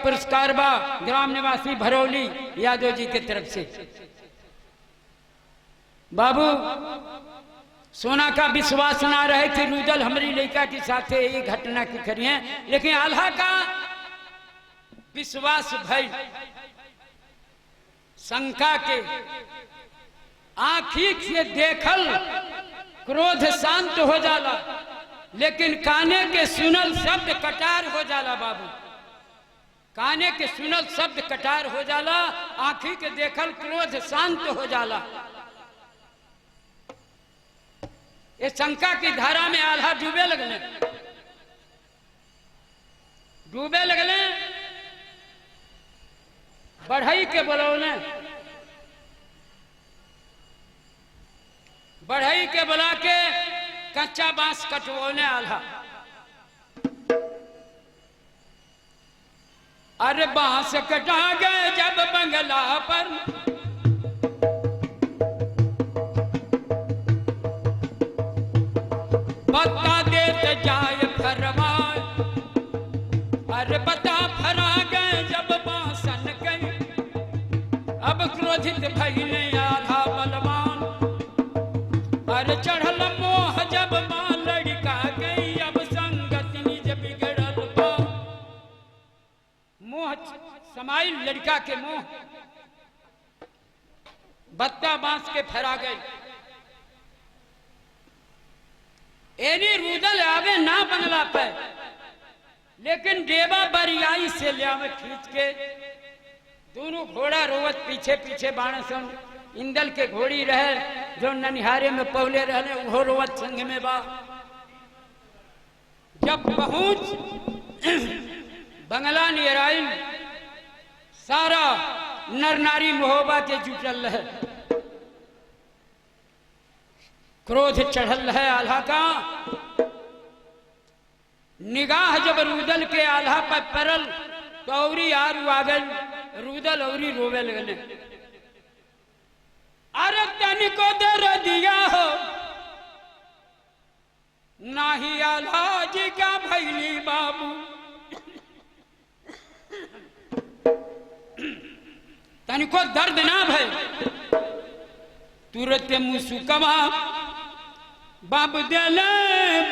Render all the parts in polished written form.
पुरस्कार बा ग्राम निवासी भरौली यादव जी के तरफ से। बाबू सोना का विश्वास ना रहे कि रुदल हमारी लड़का के साथ ये घटना की करी है, लेकिन आल्हा का विश्वास भई शंका के आँखी से देखल क्रोध शांत हो जाला, लेकिन काने के सुनल शब्द कटार हो जाला। बाबू काने के सुनल शब्द कटार हो जाला, आँखी के देखल क्रोध शांत हो जाला। ये शंका की धारा में आल्हा डूबे लगले, डूबे लगले। बढ़ई के बोलौले, बढ़ई के बुला के कच्चा बांस कटवोने आल्हा। अरे बांस कटा गए जब बंगला पर, पत्ता देते जाए फरमाए। अरे पत्ता फरा गए जब बांसन गई, अब क्रोधित भइले आल्हा बलवान। अरे चढ़ल मोह जब मां लड़का गई, अब संगत निज बिगड़ल बा। मोह समाइल लड़का के मोह, बत्ता बांस के फरा गई। एनी रुदल आवे ना बंगला पे, लेकिन देवा बरियाई से ले आवे खींच के। दोनों घोड़ा रोवत पीछे पीछे बाणसन। इंदल के घोड़ी रहे जो ननिहारे में पवले रहने, वो रोवत संग में बा। जब पहुंच बंगला नियराइल, सारा नर नारी मोहबा के जुटल है। क्रोध चढ़ल है आल्हा का। निगाह जब रुदल के आल्हा पर परल, तो औरी आरू आ गई। रुदल औरी रोवे लगले। अरे तनिको दर दिया हो नाही आल्हा जी का भैली बाबू। तनिको दर्द ना भय, तुरंत मुसुकवा बाबू दिले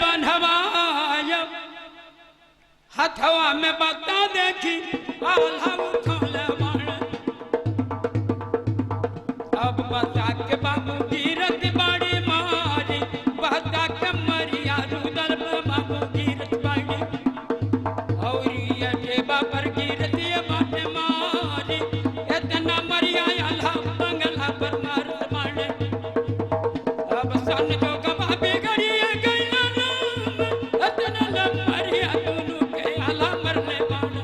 बंधवाय। हथवा में बता देखी आल्हा उठौले बाण। अब बता के बाबू गिरत बाड़ी मारी, बता के मरिया रुदल बाबू गिरत बाड़ी। और ये देवा पर गिरत ये बाटे मारी, इतना मरिया आल्हा बंगला पर मार मारे। अब सन जो गवा बिगड़ी गई ना, इतना न मरिया दोनों के आल्हा मरने वाला।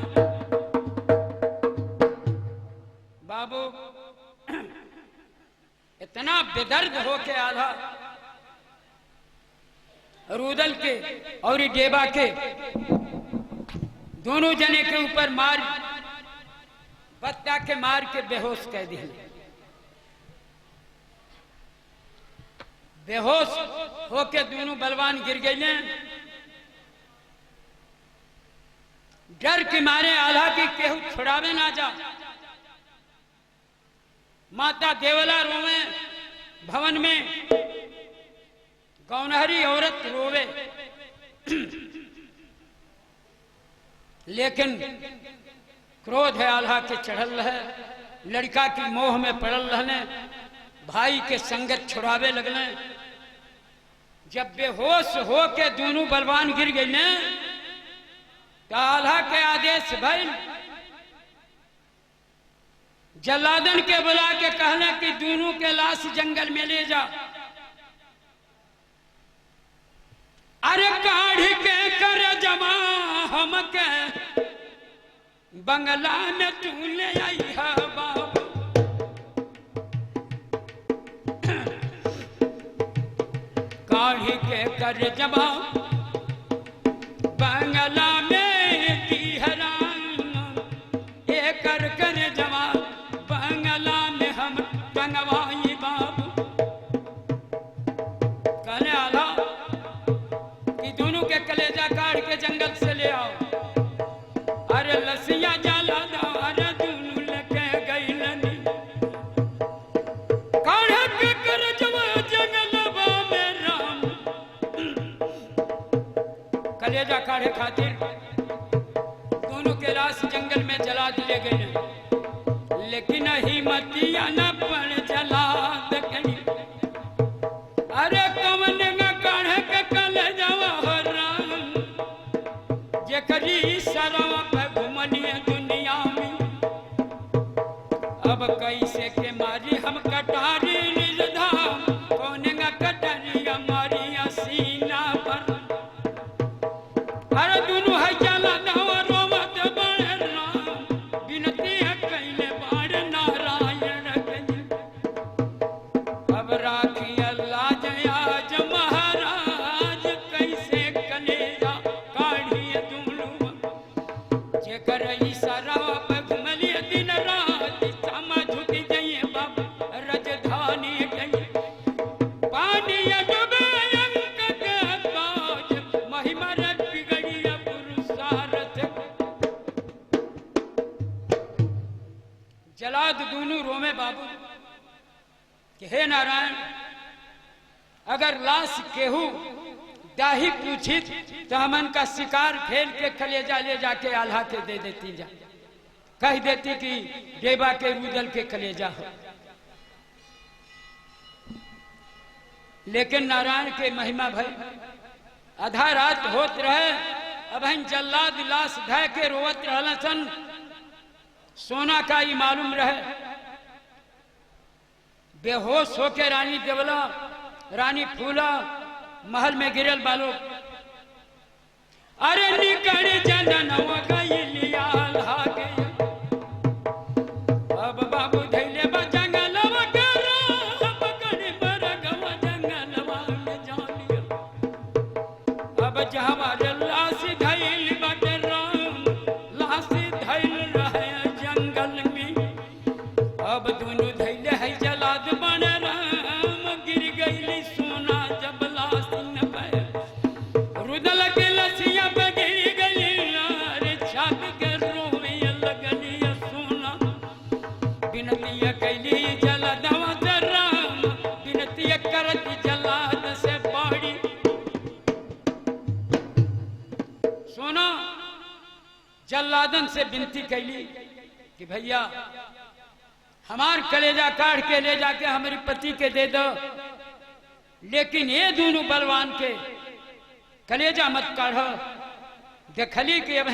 बाबू इतना बेदर्द हो के आल्हा रुदल के और देवा के दोनों जने के ऊपर मार, बत्ता के मार के बेहोश कर दिए। बेहोश होके दोनों बलवान गिर गए। डर के मारे आल्हा की केहू छुड़ावे ना जा। माता देवला रोवे भवन में, गौनहरी औरत रोवे। लेकिन क्रोध है आल्हा के चढ़ल है, लड़का की मोह में पड़ल रहने, भाई के संगत छुड़ावे लगने। जब बेहोश हो के दोनों बलवान गिर गए ने, तो आल्हा के आदेश भइल। जल्लादन के बुला के कहने कि दोनों के लाश जंगल में ले जा। अरे काढ़ी के कर जमा हमके बंगला में तू ले आई है बाबू। काढ़ी के कर जमा बंगला में की हैरान, एक कर जमा बंगला में हम टंगवाई बाबू। कहने आला कि दोनों के कलेजा काट के जंगल से ले आओ। अरे लसिया जाला लाश जंगल में जला दिए गए, लेकिन हिम्मतिया न पड़ जलाद गई। अरे कवन काढ़ के कल जावा हो राम, जेकरी सरवा पे घुमनिया दुनिया में। अब कैसे के मारी हम कटारी निजधाम, कौन कटरिया मारिया सीना पर। अरे दुनु है जला दवा रोवत बड़ राम, बिनती है कैले बाड़ नारायण के। अब राखी अल्लाह जयाज महाराज, कैसे कलेजा काढ़ी दुनु, जेकर सरवा पे घुमलिए दिन रात, समझ जाइए बाबू राजधानी गई। पानी डूबे अंक के ताज, महिमा बिगड़िया पुरुषार्थ। जलाद दोनों रोमे बाबू कि हे नारायण, अगर लाश केहू दाही पूछी तो हमन का शिकार फेल के कलेजा ले जाके आल्हा के दे देती जा, कह देती कि देवा के रुदल के कलेजा हो। लेकिन नारायण के महिमा भई, आधा रात होत रहे, अब हम जल्लाद लाश धय के रोवत रहल सन। सोना का ही मालूम रहे, बेहोश होके रानी देवला रानी फूला महल में गिरल बालो। अरे निकल जननवा गइलिया लागे, अब बाबू धैले बा जंगलवा के राह, पकड़ बरगवा जंगलवा में जानिया। अब जहवा लाश धैल बाटे राम, लाश धैल रहे जंगल में। अब दोनों धैले है जलाद बन राम, गिर गईली सोना जब लाश न पे। रुदल के लसिया पे गिर गई, रे छाप के रोवे लगनी सोना। बिनती कैली जलादवा से राम, बिनती करती जलाद से बाड़ी। सोना जल्लादन से विनती कैली कि भैया हमार कलेजा काट के ले जाके हमारे पति के दे दो, लेकिन ये दोनों बलवान के कलेजा मत काढ़ो। देखली कि अब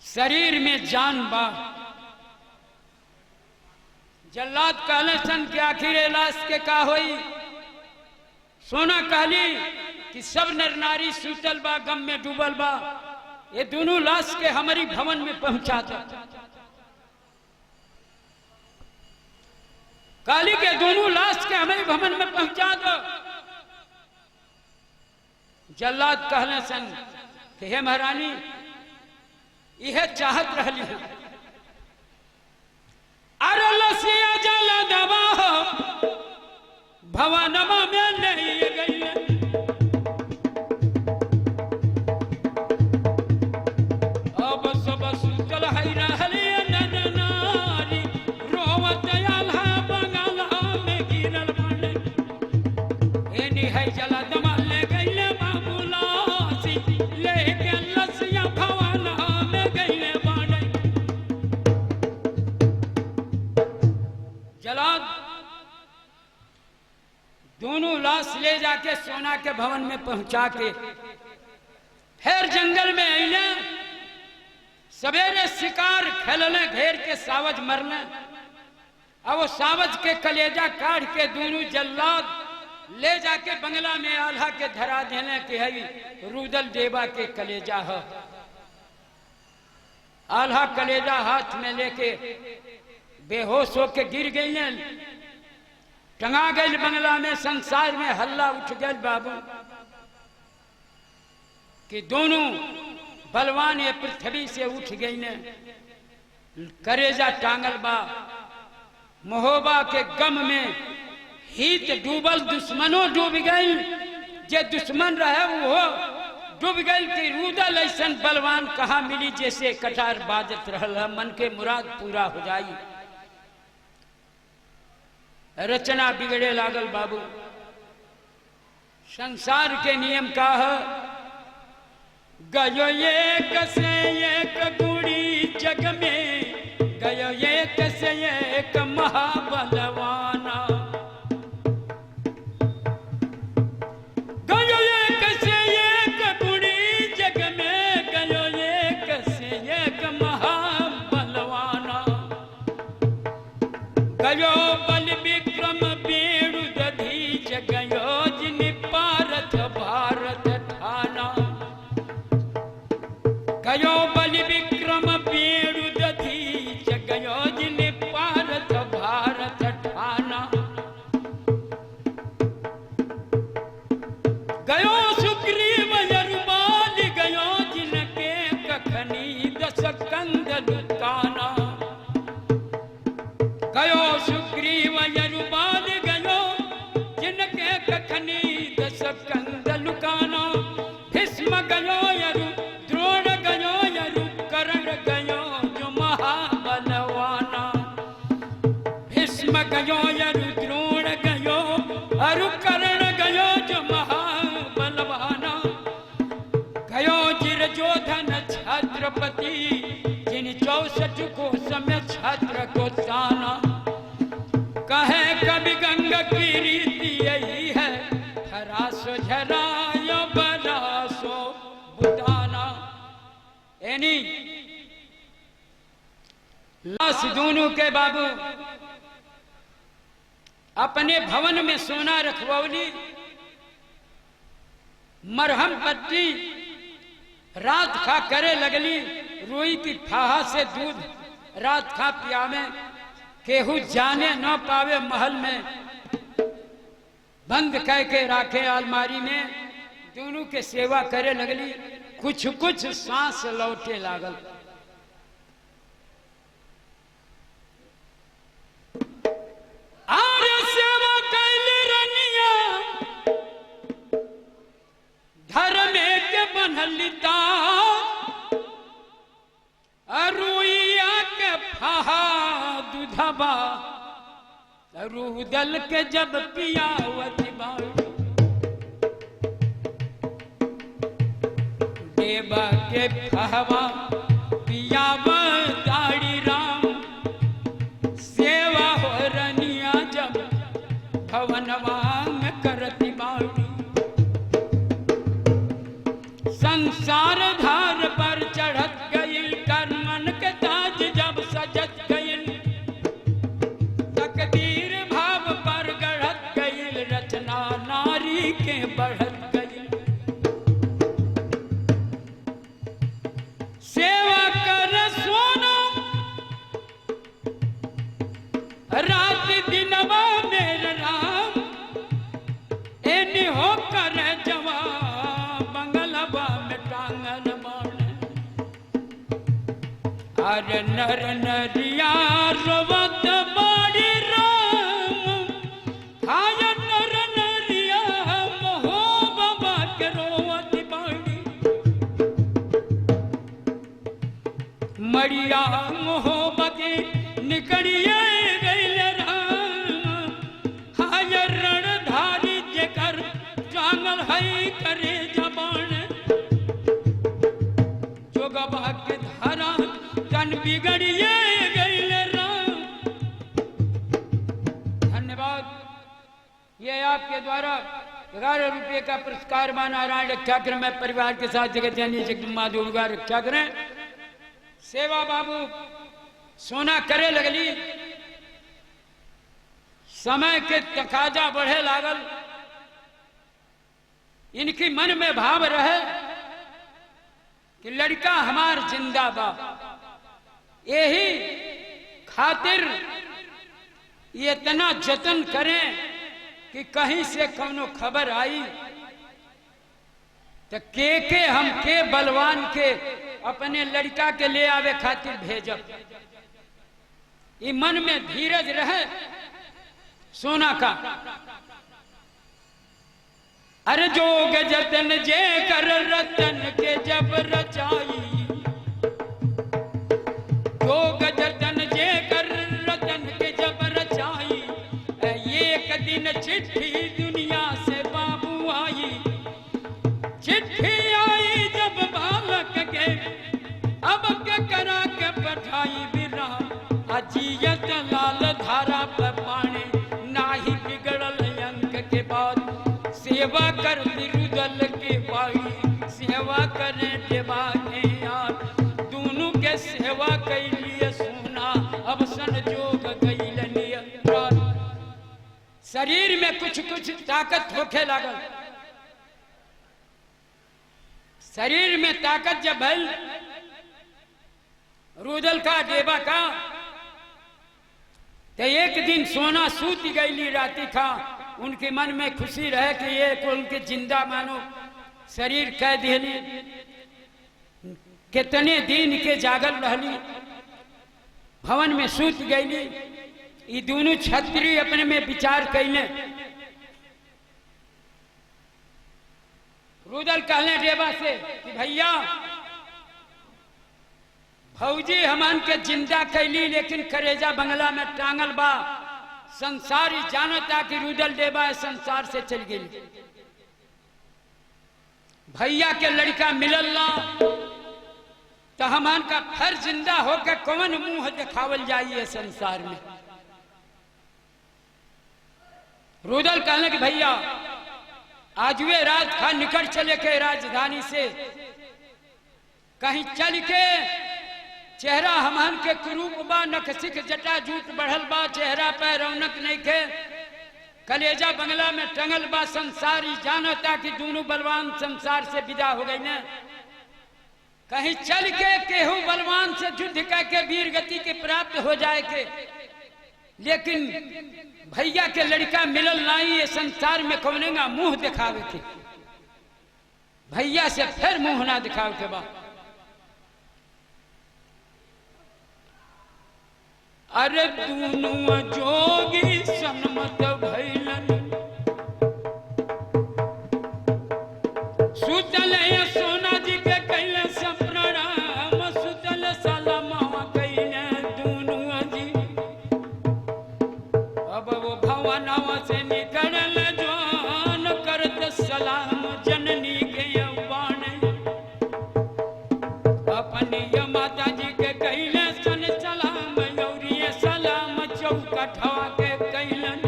शरीर में जान बा। जल्लाद कहले सन कि आखिर लाश के का होई। सोना कहली कि सब नर नारी सूतल बा, गम में डूबल बा, ये दोनों लाश के हमारी भवन में पहुंचा दो। काली के दोनों लाश के हमारे भवन में पहुंचा दो। जल्लाद कहले सन कि हे महारानी, यह चाहत रहली है। अरे लसिया जलादवा भवनमा में ले गई। अब सब सुतल है रहली नर नारी, रोवत आल्हा बंगला में गिरल बाड़े। एनी है जलादवा ले गईले बाबू लाशी, लेके लसिया भवनमा में गईले बाड़े। जलाद दोनों लाश ले जाके सोना के भवन में पहुंचा के फिर जंगल में अइले। सवेरे शिकार खेलने, घेर के सावज मरने। अब वो सावज के कलेजा काट के दोनों जल्लाद ले जाके बंगला में आल्हा के धरा देने के है रुदल देवा के कलेजा है। आल्हा कलेजा हाथ में लेके बेहोश होके गिर गई, टंगा गई बंगला में। संसार में हल्ला उठ गया बाबू कि दोनों बलवान ये पृथ्वी से उठ गई ने। करेजा टांगल बा, महोबा के गम में हित डूबल, दुश्मनों डूब गई। जे दुश्मन रहे वो डूब गई कि रुदल ऐसन बलवान कहाँ मिली जैसे कटार बाजत रहल, मन के मुराद पूरा हो जाई। रचना बिगड़े लागल बाबू। संसार के नियम का है, गयो एक से एक जग में गयो एक से एक महाबलवाना। गयो एक से एक गुणी जग में गयो एक से एक महाबलवाना। गयो बल विक्रम बेणु दधीच गयो जिन पारथ भारत ठाना। गयो बल विक्रम बेणु दधीच गयो जिन पारथ भारत ठाना। गयो सुग्रीव यरुबाल गयो जिनके कखनी दस कंद लुटाना। गयो सुग्रीव यरुबाल गयो जिनके कखनी दस कंद लुकाना। भीष्म गयो यरु द्रोण गयो यरु कर्ण गयो जो महाबलवाना। भीष्म गयो यरु द्रोण गयो अरु कर्ण गयो जो महाबलवाना। गयो चिरजोधन छत्रपति जिन 64 को समय छत्र को ताना। कहे कवि गंगा की रीति यही है हरासो झरायो बरासो बुताना। एनी लाश दोनों के बाबू अपने भवन में सोना रखवली। मरहम पट्टी रात खा करे लगली। रुई की फाहा से दूध रात खा पियावे। केहू जाने न पावे महल में बंद कह के राखे अलमारी में। दोनों के सेवा करे लगली। कुछ कुछ सांस लौटे लागल। आरे सेवा कैले रनिया धर्मे के बनलिता। अरुइया के फहा दूधबा रूदल के जब पियावत बाड़ी। देवा के फहवा पियावा दाड़ी राम। सेवा हो रनिया जब भवनवा में करती बाड़ी। संसार धार पर चढ़त गई कर्मन के ताज जब सजत गई। तकदीर भाव पर गढ़त गई रचना नारी के बढ़त गई। सेवा कर सोना रात दिनवा मेरा राम। एनी हो कर जवा बंगलवा में टांगन बाण। अरे नर नरिया रोवत बाड़ी राम। हाय नर नरिया मोहो बाबा के रोवत बाड़ी। मरिया मोहो बके निकलिए गइल राम। हाय रणधारी जेकर जांगल है करे जबान। जोगबा के धारा तन बिगड़िए गइल राम। धन्यवाद। ये आपके द्वारा 11 रुपये का पुरस्कार मां नारायण रक्षा करें। मैं परिवार के साथ जगत जननी जगदम्बा मां दुर्गा रक्षा करें। सेवा बाबू सोना करे लगली। समय के तकाजा बढ़े लागल। इनकी मन में भाव रहे कि लड़का हमार जिंदाबाद। यही खातिर ये इतना जतन करें कि कहीं से कौनो खबर आई तो के हम के बलवान के अपने लड़का के ले आवे खातिर भेजब। ये मन में धीरज रहे सोना का। अरे जोग जतन जे कर रतन के जब रचाई। जोग जतन जे कर रतन के जब रचाई। एक दिन चिट्ठी दुनिया से बाबू आई। चिट्ठी आई जब बालक के अब के करा के कठाई बिना अजियत लाल धारा पर पानी नाही बिगड़ल अंक के बाद सेवा कर रुदल के पाई सेवा करे देवा के यार दोनों के सेवा कैलिए सोना अब संजोग गईलनिया शरीर में कुछ कुछ ताकत होखे लागल शरीर में ताकत जब भल रुदल का देवा का तो एक दिन सोना सूत गईली राती था उनके मन में खुशी रहे कि ये उनके जिंदा मानो शरीर कह दिली कितने दिन के जागल रहली भवन में सूत गईली ये दोनों छत्री अपने में विचार कैले रुदल कहले देवा से कि भैया फौजी हमन के जिंदा कैली लेकिन करेजा बंगला में टांगल बा संसार ही जानता कि रुदल देवा संसार से चल गई भैया के लड़का मिलल ना तो हमन का फर जिंदा होकर कौन मुंह दिखावल जाइए संसार में रुदल कहने कि भैया आज वे रात खा निकल चले के राजधानी से कहीं चल के चेहरा हमन के कुरूप बा नकसिक जटा जूट बढ़ल बा चेहरा पे रौनक नहीं के कलेजा बंगला में टंगल बा संसारी जानता कि दोनों बलवान संसार से विदा हो गई न कहीं चल के केहू बलवान से युद्ध करके वीर गति के प्राप्त हो जाए के लेकिन भैया के लड़का मिलल नहीं ये संसार में कौनेगा मुंह दिखावे के भैया से फिर मुंह ना दिखावे के बा अरे दोनों जोगी सन्मत भैलन सुतल सोना जी के कैले प्रणाम सुतल सलामा कैले दोनों जी अब वो भवनवा से निकलल जान करत सलाम जननी के अवान अपनी माता जी के कैले सन सलाम सलाम चौकठा के कैलन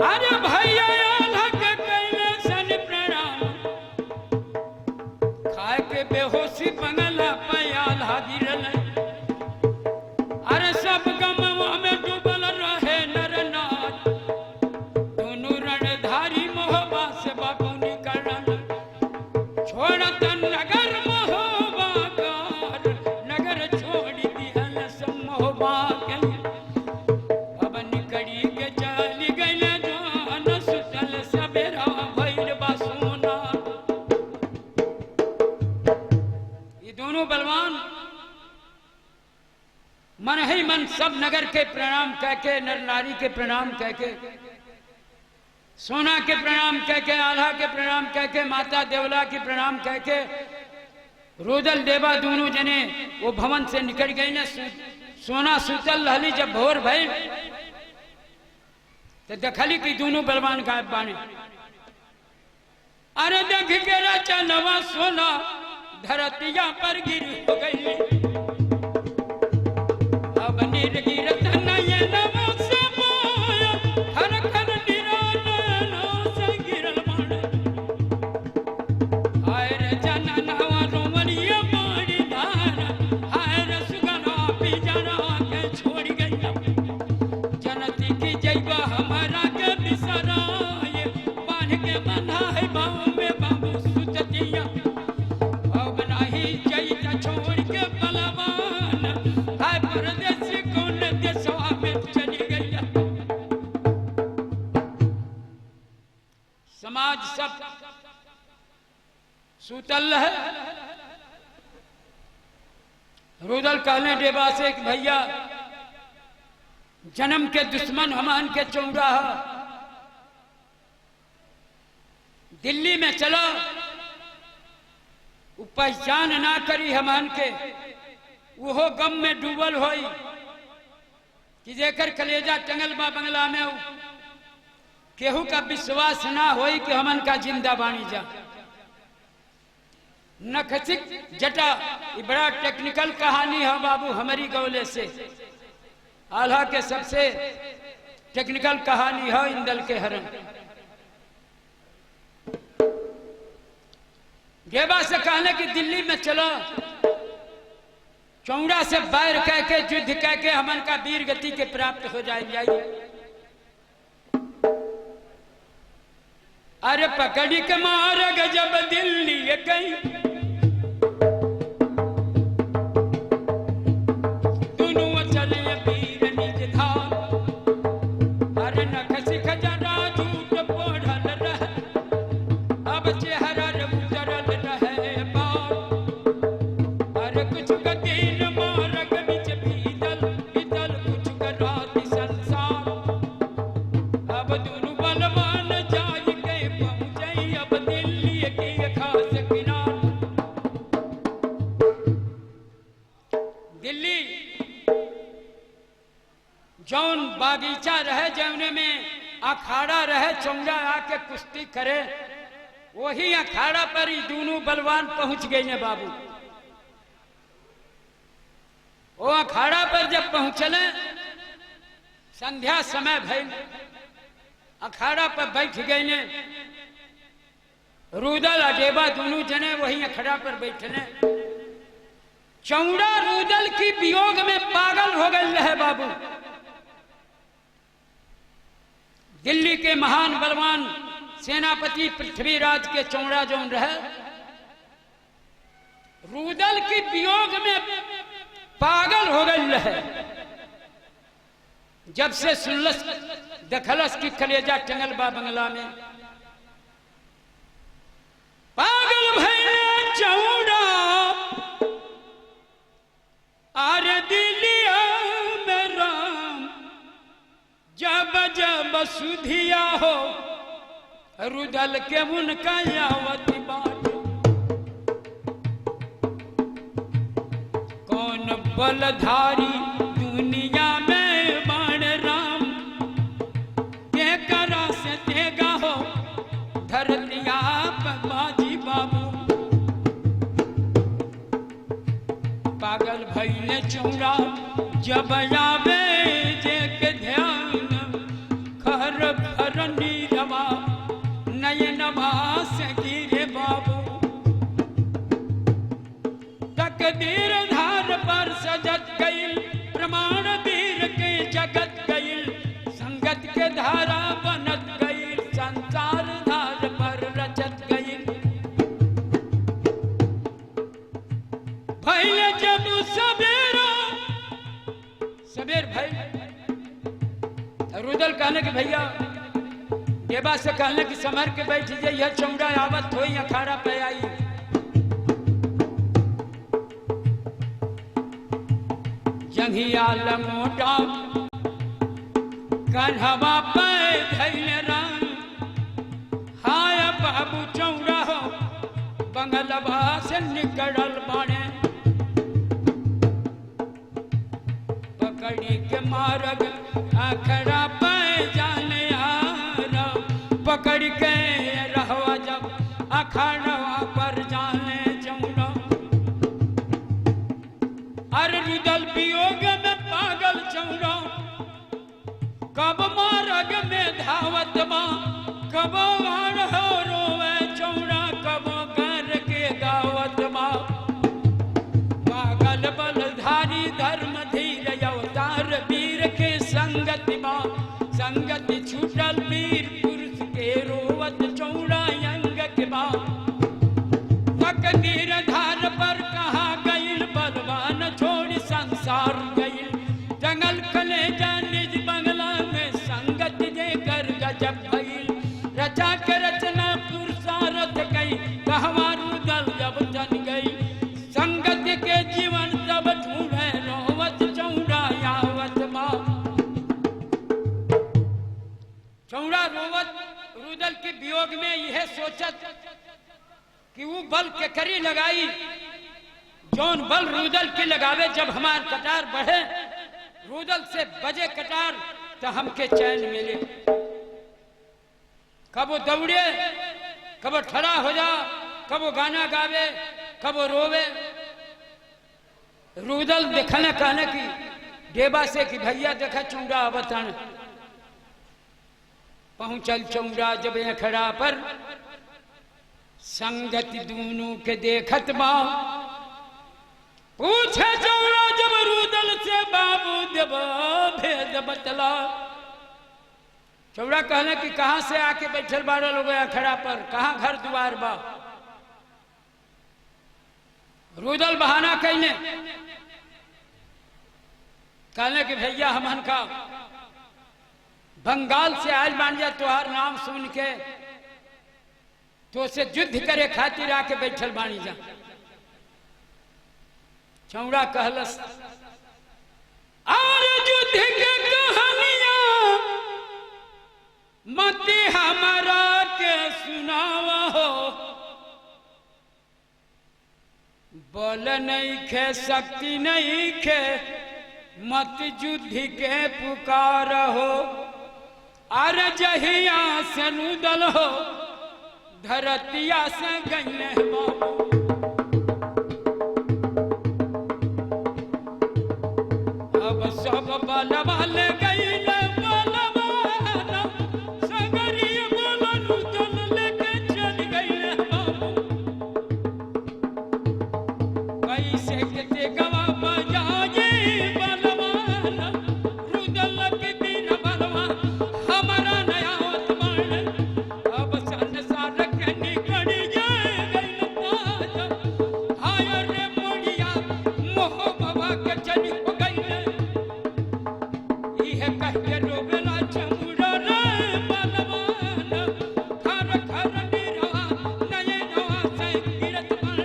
अरे भैया के कैले सन प्रणाम खाए के बेहोशी बंगला पयाल गिरल अरे सब गमवा में डूबल रहे नर नाथ दोनों रणधारी मोहबा से बाबू निकलल छोड़त नगर मोहबा कार नगर छोड़ दिहल मोहबा के अब निकड़ी के चली गई जान सुतल सवेरा भैर बा सोना ये दोनों बलवान मन ही मन सब नगर के प्रणाम कह के नर नारी के प्रणाम कह के सोना के प्रणाम कह के आल्हा के प्रणाम कह के माता देवला के प्रणाम कह के रुदल देवा दोनों जने वो भवन से निकल गई ना सोना सुतल रहली जब भोर भई तो देखली कि दोनों बलवान गायब बाने अरे देख के राजा नवा सोना धरतिया पर गिर हो गई अब निर्गिरत नयन से बोया हर कर निरान से गिरल माने हाय रे जननवा रोमनिया मारी धार हाय रे सुगना पी जना के छोड़ गई जनती की जैबा हमारा के बिसराए बांध के बंधा है बाऊ में बाबू सुततिया अब नहीं जैता छोड़ के बलवान हाय परदेसी कौन देशवा में चली गई समाज सब सुतल है रुदल कहने देवा से कि भैया जन्म के दुश्मन हमान के चौराहा दिल्ली में चलो वो पहचान ना करी हमान के वो गम में डूबल होई कि जेकर कलेजा टंगल बा बंगला में केहू का विश्वास ना होई कि हमन का जिंदा बानी जा नखसिक जटा, ये बड़ा टेक्निकल कहानी है बाबू हमारी गौले से। आल्हा के सबसे टेक्निकल कहानी है इंदल के हरण। गेबा से कहने की दिल्ली में चलो, चौड़ा से बैर कह के युद्ध कह के हमन का वीर गति के प्राप्त हो जाए। अरे पकड़ी के मारग जब दिल्ली गई, दोनों चले वीर निज धाम। अरे नखसिक जरा झूठ पढ़ल रह, अब चेहरा उजरल रहे बार। अरे कुछ गति न मारग बिच भीतल, भीतल कुछ रात संसार। अब दोनों बलवान जाय के पहुंचे, अब दिल्ली की खास किनार। दिल्ली जौन बागीचा रहे, जौने में अखाड़ा रहे, चौड़ा आके कुश्ती करे, वही अखाड़ा पर ही दोनों बलवान पहुंच गए ने बाबू। वो अखाड़ा पर जब पहुंचले, संध्या समय भइल, अखाड़ा पर बैठ गए ने। रुदल अडेबा दोनों जने वही अखाड़ा पर बैठने। चौड़ा रुदल की वियोग में पागल हो गए रहे बाबू। दिल्ली के महान बलवान सेनापति पृथ्वीराज के चौड़ा जौन रहे, रुदल की वियोग में पागल हो गए रहे। जब से सुनलस दखलस की कलेजा टंगल बा बंगला में, पागल भैया चौड़ा आरे दिलिया में राम। जब जब सुधिया हो रुदल के उनका यावत बात। कौन बलधारी दुनिया में बाण राम, के करा से देगा हो धरतिया बाजी बाबू। पागल भइले चौड़ा जब आवे जे के ध्यान, खर खर नीरवा नयनवा से गिरे बाबू। तकदीर धार पर सजत गईल, प्रमाण वीर के जगत गईल। संगत के धारा बनत गईल, संसार धार पर रचत गईल। भैया जब सवेरा, सवेर भई। रुदल कहने के भैया गेबा से कहने की समर के बैठ जाइए, यह चौड़ा आवत हो अखाड़ा पे आई। जंघिया लमोटा कन्हवा पे धैले राम। हाय बाबू चौड़ा हो बंगलवा से निकलल बाड़े। पकड़ी के मारग अखड़ा पे जाने आरा, पकड़ के रहवा जब अखाड़वा पर जाने चौड़ा। अरे रुदल वियोग में पागल चौड़ा, कब मारग में धावत बा, कब वाण हो रोवे चौड़ा, कब कर के गावत बा। पागल बलधारी धर्म धीर अवतार, वीर के संगति बा। संगति छूटल वीर पुरुष के रोवत चौड़ा अंग के बा। तकदीर धार पर कहा गईल, बलवान छोड़ संसार गईल। जंगल कलेजा निज बंगला में, संगत दे कर गजब भईल। रचा के रचना पुरुषारथ गई, कहवा रुदल जब जन गई। संगत के जीवन तब ढूंढे, रोवत चौड़ा यावत बा। चौड़ा रोवत रुदल के वियोग में यह सोचत कि वो बल के करी लगाई, जौन बल रुदल के लगावे। जब हमार कटार बढ़े, रुदल से बजे कटार, तो हमके चैन मिले। कब वो दौड़े, कब वो ठड़ा हो जा, कब वो गाना गावे, कब वो रोवे। रुदल देखने कहने की डेबा से कि भैया देखा चौड़ा अवतन पहुंचल चौड़ा जब खड़ा पर संगति दूनों के देखत बा पूछे चौड़ा जब रुदल से बाबू देव भेद बतला। चौड़ा कहने कि कहां से आके बैठल बारह लोग खड़ा पर, कहां घर द्वार बा। रुदल बहाना कहने कहने कि भैया हमन का बंगाल से आज मान जा तुहार नाम सुन के तो से युद्ध करे खातिर आके बैठल बानी जा। चौड़ा कहलस और युद्ध के कहानियां मत हमारा के सुनावा हो, बल नहीं खे शक्ति नहीं खे मत युद्ध के पुकार हो। अरे जहिया से रुदल हो धरतिया से गईले बाबू। अब सब बलवाल गईले बलवान सगरी बोलन रुदल लेके चल गईले बाबू। कैसे के गवा बजाए बलवान रुदल के बिन बलवान हमारा नया उत्मान। अब संसार के निकल जाए गईले हाय रे मोड़िया मोह बाबा के चली हो गईले। इहे कह के डोबला चमुड़ा रे बलवान खर खर निरवा नये नवा से गिरत बन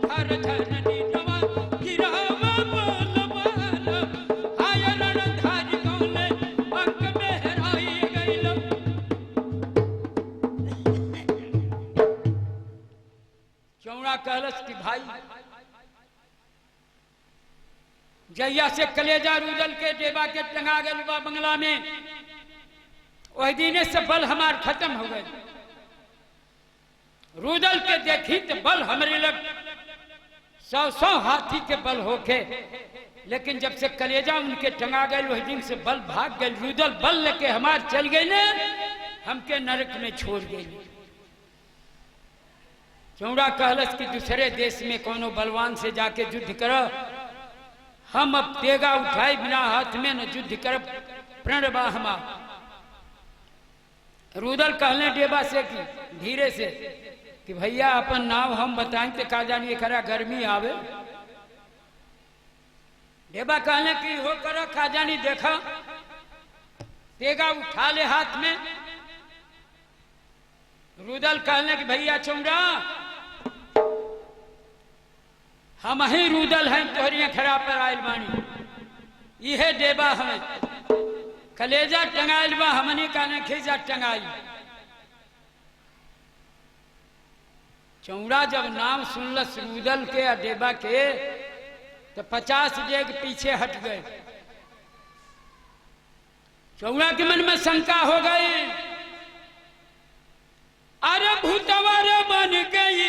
खर खर निरवा गिरावा बलवान हाय रणधारी कौने अंक में हेराई गईलो। चौड़ा कहलस कि भाई जैया से कलेजा रुदल के डेबा के टंगा गए बा बंगला में वही दिन से बल हमार खत्म हो गए। रुदल के देखी तो बल हमारे लग 100 हाथी के बल होके, लेकिन जब से कलेजा उनके टंगा गए वही दिन से बल भाग गए। रुदल बल लेके हमार चल गए हमके नरक में छोड़ गए। चौड़ा कहलस कि दूसरे देश में कोनो बलवान से जाके युद्ध करो, हम अब तेगा उठाए बिना हाथ में न युद्ध कर प्रण बा हमार। रुदल कहने डेबा से कि धीरे से कि भैया अपन नाम हम बताएं तो का जानिए खरा गर्मी आवे। डेबा कहने की हो करो का जानी देखा तेगा उठा ले हाथ में। रुदल कहने की भैया चौड़ा हम ही रुदल हैं तोहरिया खड़ा पर आयल बानी। यह डेबा हमें कलेजा टंगाइल बा हमनी का ने खींचा टंगाई। चौड़ा जब नाम सुनलस रुदल के या डेबा के तो 50 डेग पीछे हट गए। चौड़ा के मन में शंका हो गई, अरे भूतवर बन गई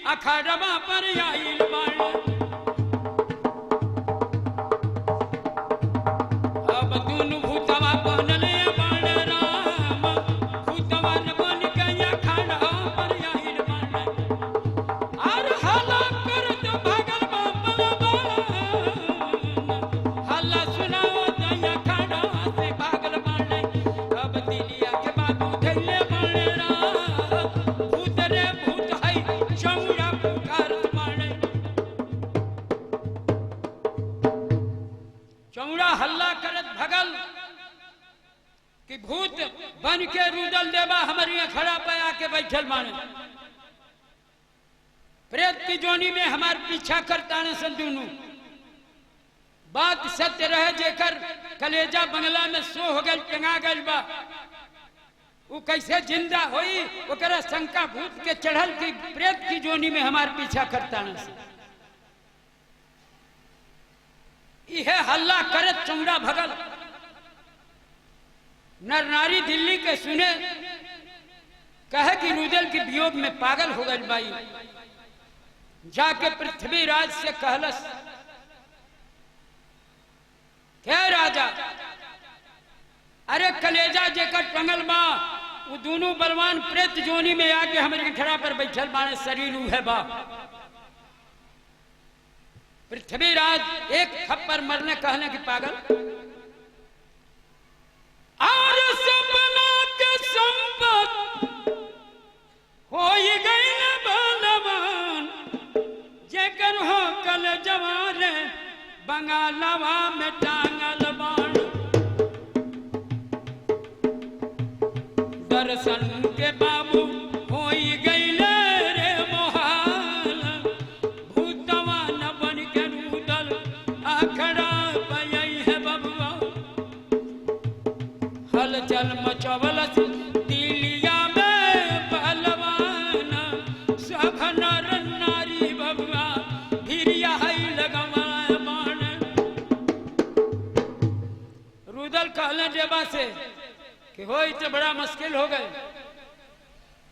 अखाड़वा पर आइल बाण। अब दोनों भूतवा बनले बाण राम भूतवर बन गई अखाड़वा पर आइल बाण। और हला करत भागल बलवान हला सुनाओ दया अखाड़वा से भागल बाण। अब दिलिया के बाबू धैले बाण राम भूत रे भूत है चौड़ा पुकारत बाण। चौड़ा हल्ला करत भगल कि भूत बन के रुदल देवा हमारी खड़ा पे आके बैठल माने। प्रेत की जोनी में हमार पीछा करता न सन दोनों। बात सत्य रहे जेकर कलेजा बंगला में सो हो गल टंगा गल बा वो कैसे जिंदा होई ओकरा शंका भूत के चढ़ल की प्रेत की जोनी में हमार पीछा करता न सन। यह हल्ला करत चौड़ा भगल। नर नारी दिल्ली के सुने कहे कि रुदल के वियोग में पागल हो गई बाई। जाके पृथ्वीराज से कहलस, क्या राजा, अरे कलेजा जेकर टंगल बा वो दोनों बलवान प्रेत जोनी में आके हमारे खड़ा पर बैठल बाणे, शरीर है बा। पृथ्वीराज एक थप्पड़ मरने कहने की पागल, और सपना के संपत हो गई बलवान, जेकर हो कल जवान बंगालवा में टांगल बाण। दर्शन के बाबू हो गई रे मोहाल, भूतवा न बन के रूदल आखड़ा पई है बबुआ। हलचल मचवलस दिलिया में पहलवान, सब नर नारी बबुआ भिरिया है लगवा बाण। रुदल कहले जेबा से कि हो तो बड़ा मुश्किल हो गए,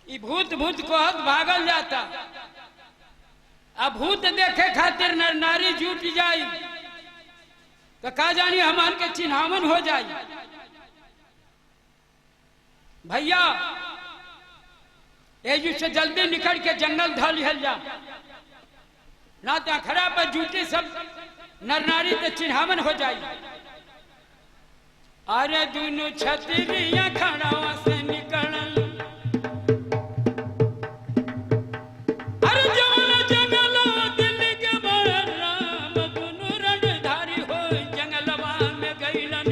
ई भूत भूत कहत भागल जाता, अब भूत देखे खातिर नर नारी जुट जाई तो का जानी हमान के चिन्हावन हो जाई। भैया एजू से जल्दी निकल के जंगल ढल लिहल जा, ना तो अखड़ा पर जूटी सब नर नारी तो चिन्हावन हो जाई। अरे दोनों छतरिया खड़ावा से निकलल, अरे जवन जंगल दिल्ली के बड़ राम, दोनों रणधारी हो जंगलवा में गईलन।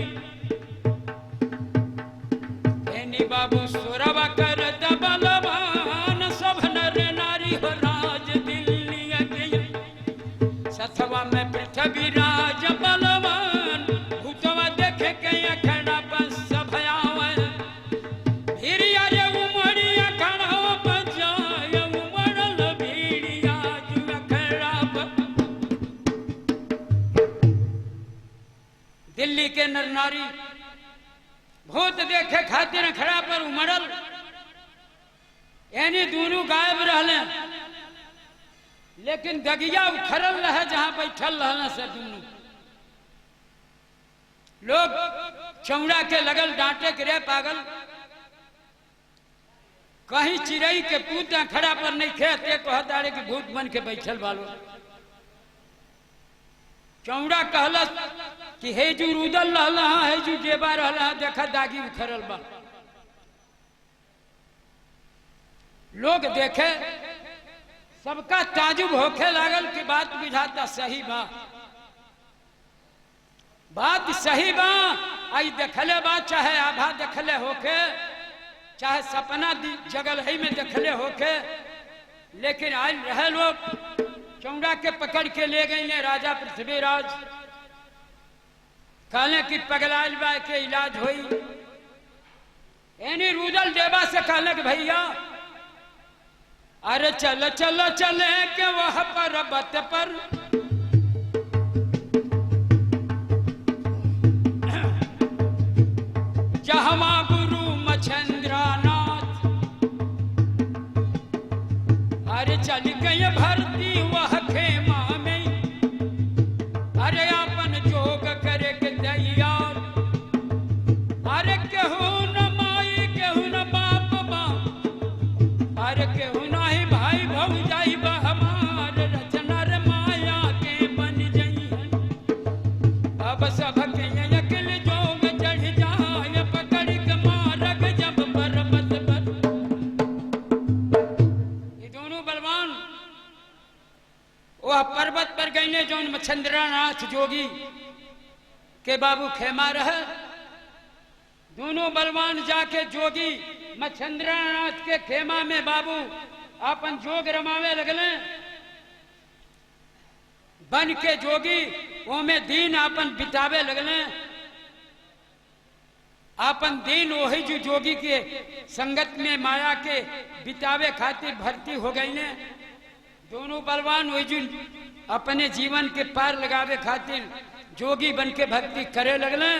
एनी बाबू सोरवा कर बलवान, सब नर नारी हो राज दिल्ली के। सथवा में पृथ्वीराज बलवान, भूतवा देखे के अखड़ा पर सब आवे। भिरिया रे उमड़िया खड़ा पर जाय, उमड़ल भिरिया जू अखड़ा पर। दिल्ली के नर नारी भूत देखे खातिर खड़ा पर उमड़ल, यानी दोनों गायब रहले, लेकिन दगिया उखड़ल रहे जहां बैठल रहने से दोनों लोग चौड़ा के लगल डांटे के रे पागल, कहीं चिड़ई के पूत खड़ा पर नहीं खेते कहताड़े कि भूत बन के बैठल बालो। चौड़ा कहलस कि हे जू रुदल रहला, हे जू जेबा रहला, देखा दागी उखड़ल बा। लोग देखे, सबका ताजुब होखे लागल कि बात बुझाता सही बा, बात सही बा। आई देखले बा, चाहे आभा देखले होके, चाहे सपना जगल ही में देखले होके, लेकिन आज रहे लोग चौड़ा के पकड़ के ले गई ने राजा पृथ्वीराज। कहले कि पगलाइल बा के इलाज होई। एनी रुदल देवा से कहले कि भैया अरे चल चल चले के वह पर्वत पर, जहवा गुरु मच्छिंद्रनाथ। अरे चल गए भर्ती वह खेमा में, अरे अपन जोग करे के तैयार। अरे केहू न माई केहू न बाप बा, अरे केहू नाही भाई भौजाई बा, हमार रचना रे माया के बन जई। अब सब के अकल जोग चढ़ जाए, पकड़ के मारग जब पर्वत पर। ये दोनों बलवान वह पर्वत पर गईले जौन मच्छिंद्रनाथ जोगी के बाबू खेमा रहे। दोनों बलवान जाके जोगी मच्छिंद्रनाथ के खेमा में बाबू अपन जोग रमावे लगले। बन के जोगी वो में दिन अपन बितावे लगले। अपन दिन वही जो जोगी के संगत में माया के बितावे खातिर भर्ती हो गई ने। दोनों बलवान वही जो अपने जीवन के पार लगावे खातिर जोगी बन के भक्ति करे लगले।